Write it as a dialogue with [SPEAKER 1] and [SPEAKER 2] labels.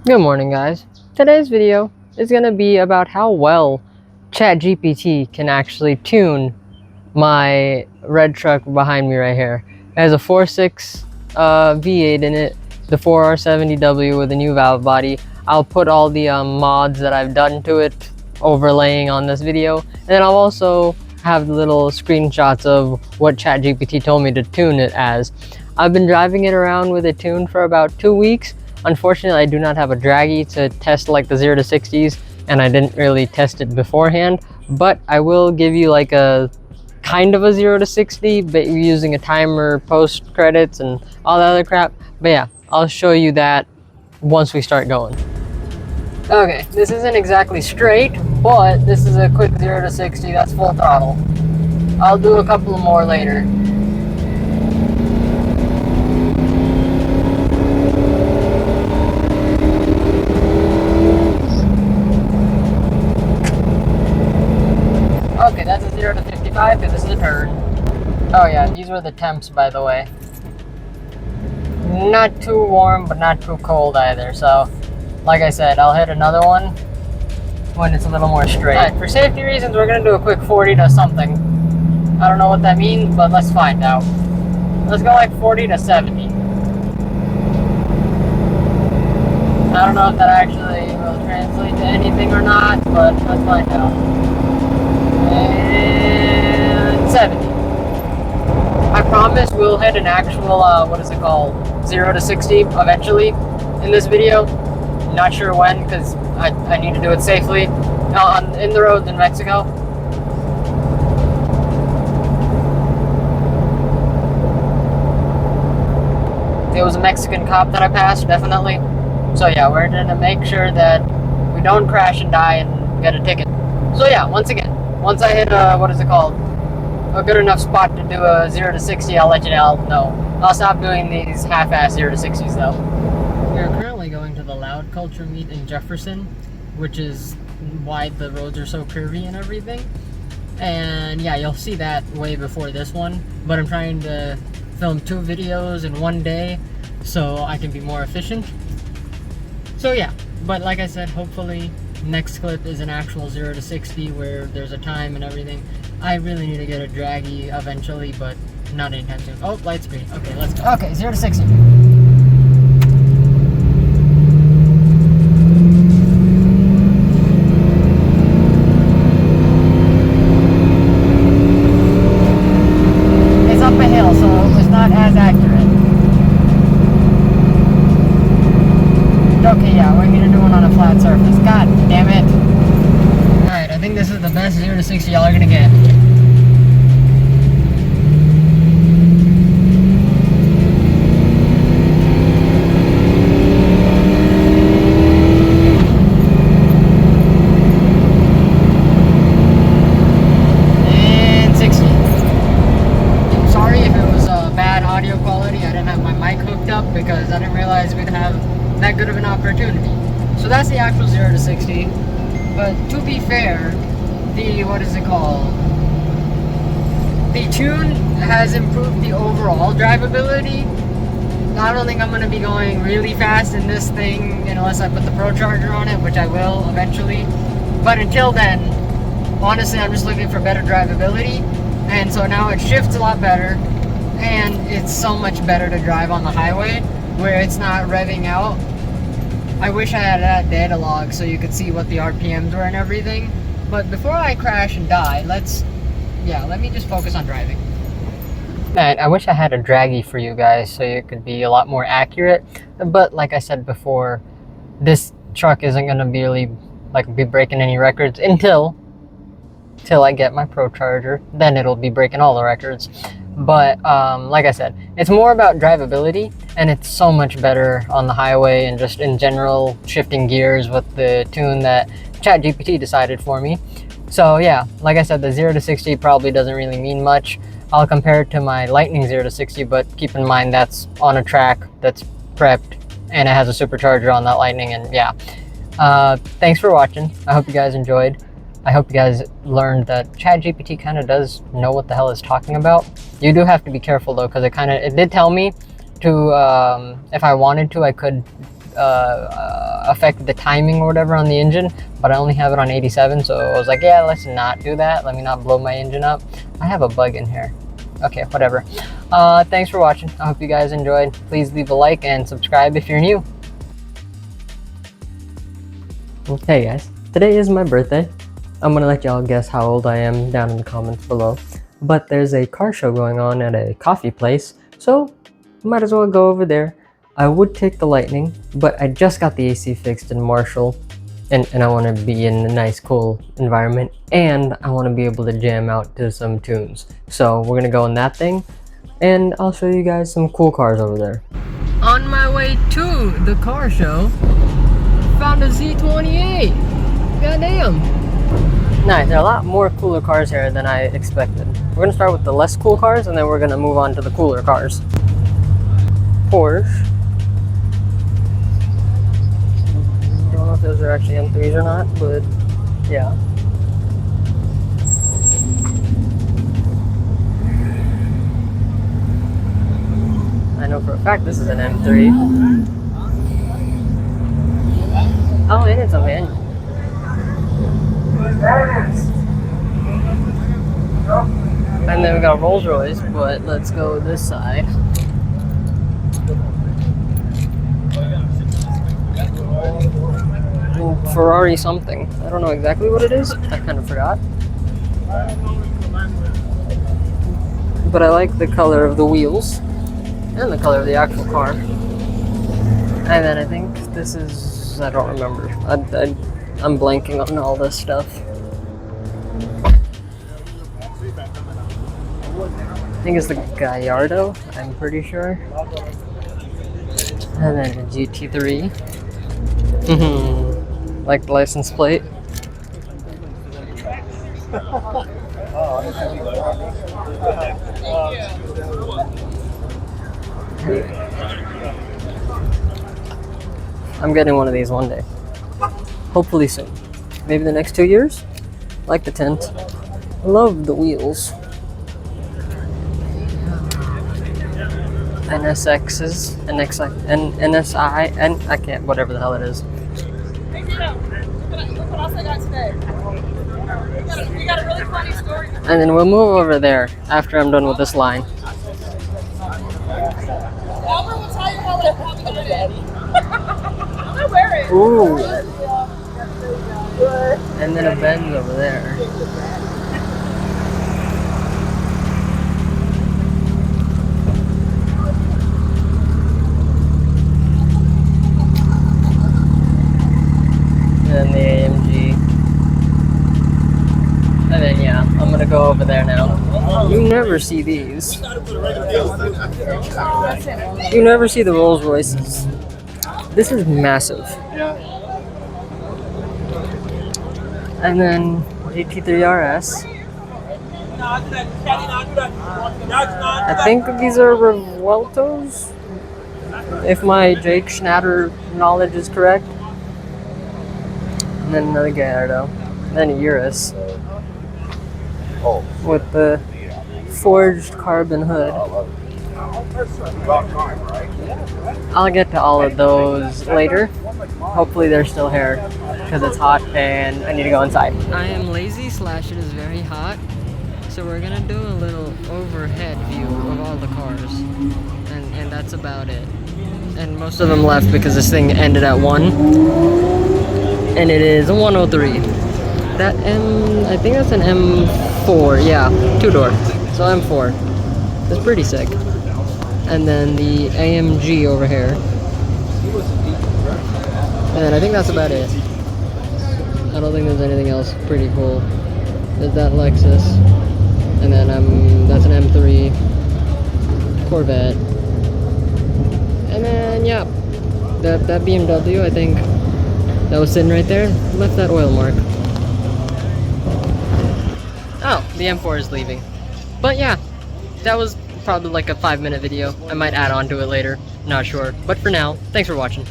[SPEAKER 1] Good morning, guys. Today's video is going to be about how well ChatGPT can actually tune my red truck behind me right here. It has a 4.6 V8 in it, the 4R70W with a new valve body. I'll put all the mods that I've done to it overlaying on this video, and then I'll also have little screenshots of what ChatGPT told me to tune it as. I've been driving it around with it tuned for about 2 weeks. Unfortunately, I do not have a draggy to test like the 0 to 60s, and I didn't really test it beforehand, but I will give you like a kind of a 0 to 60, but using a timer, post credits, and all that other crap. But yeah, I'll show you that once we start going. Okay, this isn't exactly straight, but this is a quick 0 to 60, that's full throttle. I'll do a couple more later. Okay, that's a 0 to 55 because this is a turn. Oh yeah, these were the temps, by the way. Not too warm, but not too cold either. So, like I said, I'll hit another one when it's a little more straight. Alright, for safety reasons, we're going to do a quick 40 to something. I don't know what that means, but let's find out. Let's go like 40 to 70. I don't know if that actually will translate to anything or not, but let's find out. And 70. I promise we'll hit an actual, what is it called? 0 to 60 eventually in this video. Not sure when, because I need to do it safely in the roads in Mexico. It was a Mexican cop that I passed, definitely. So yeah, we're going to make sure that we don't crash and die and get a ticket. So yeah, once again, once I hit what is it called? A good enough spot to do a 0 to 60, I'll let you know. I'll stop doing these half-ass 0 to 60s though. We're currently going to the Loud Culture meet in Jefferson, which is why the roads are so curvy and everything. And yeah, you'll see that way before this one, but I'm trying to film 2 videos in one day so I can be more efficient. So yeah, but like I said, hopefully next clip is an actual 0 to 60 where there's a time and everything. I really need to get a draggy eventually, but not anytime soon. Oh, light green. Okay, let's go. Okay, 0 to 60. It's up a hill, so it's not as accurate. Okay, yeah, we need to do one on a flat surface. God damn it. Alright, I think this is the best 0 to 60 y'all are gonna get. And 60. Sorry if it was bad audio quality. I didn't have my mic hooked up because I didn't realize we'd have that good of an opportunity. So that's the actual 0 to 60. But to be fair, what is it called? The tune has improved the overall drivability. I don't think I'm going to be going really fast in this thing unless I put the Pro Charger on it, which I will eventually. But until then, honestly, I'm just looking for better drivability. And so now it shifts a lot better, and it's so much better to drive on the highway where it's not revving out. I wish I had that data log so you could see what the RPMs were and everything. But before I crash and die, let me just focus on driving. Alright, I wish I had a draggy for you guys so it could be a lot more accurate. But like I said before, this truck isn't going to be breaking any records until I get my Pro Charger. Then it'll be breaking all the records. But like I said, it's more about drivability, and it's so much better on the highway and just in general shifting gears with the tune that ChatGPT decided for me. So yeah, like I said, the 0 to 60 probably doesn't really mean much. I'll compare it to my Lightning 0 to 60, but keep in mind that's on a track that's prepped and it has a supercharger on that Lightning. And yeah, thanks for watching. I hope you guys enjoyed. I hope you guys learned that ChatGPT kind of does know what the hell it's talking about. You do have to be careful though, because it did tell me to, if I wanted to, I could affected the timing or whatever on the engine, but I only have it on 87, so I was like, yeah, let's not do that. Let me not blow my engine up. I have a bug in here. Okay, whatever. Thanks for watching. I hope you guys enjoyed. Please leave a like and subscribe if you're new. Hey guys, today is my birthday. I'm gonna let y'all guess how old I am down in the comments below. But there's a car show going on at a coffee place, so might as well go over there. I would take the Lightning, but I just got the AC fixed in Marshall, and I want to be in a nice cool environment, and I want to be able to jam out to some tunes. So we're gonna go in that thing, and I'll show you guys some cool cars over there. On my way to the car show, found a Z28. Goddamn. Nice, there are a lot more cooler cars here than I expected. We're gonna start with the less cool cars, and then we're gonna move on to the cooler cars. Porsche. Don't know if those are actually M3s or not, but yeah. I know for a fact this is an M3. Oh, and it's a manual. And then we got a Rolls Royce, but let's go this side. Ferrari something. I don't know exactly what it is. I kind of forgot. But I like the color of the wheels and the color of the actual car. And then I think this is, I don't remember. I'm blanking on all this stuff. I think it's the Gallardo, I'm pretty sure. And then a GT3. Like the license plate. I'm getting one of these one day. Hopefully soon. Maybe the next 2 years? Like the tint. Love the wheels. NSXs, NSI, and I can't, whatever the hell it is.
[SPEAKER 2] Look what else I got today. We got a really funny story.
[SPEAKER 1] And then we'll move over there after I'm done with this line.
[SPEAKER 2] Albert will tell you how it happened. I'm gonna wear it.
[SPEAKER 1] Ooh. And then a Benz over there. And the AMG. And then yeah, I'm gonna go over there now. You never see these. You never see the Rolls Royces. This is massive. And then GT3 RS. I think these are Revueltos, if my Jake Schnatter knowledge is correct. And then another Gallardo. And then a Urus. With the forged carbon hood. I'll get to all of those later. Hopefully they're still here because it's hot and I need to go inside. I am lazy / it is very hot. So we're gonna do a little overhead view of all the cars. And that's about it. And most of them left because this thing ended at 1. And it is a 103. That I think that's an M4, yeah, 2-door. So M4. That's pretty sick. And then the AMG over here. And I think that's about it. I don't think there's anything else pretty cool. There's that Lexus. And then that's an M3 Corvette. And then yeah, that BMW, I think that was sitting right there, left that oil mark. Oh, the M4 is leaving. But yeah, that was probably like a 5-minute video. I might add on to it later, not sure. But for now, thanks for watching.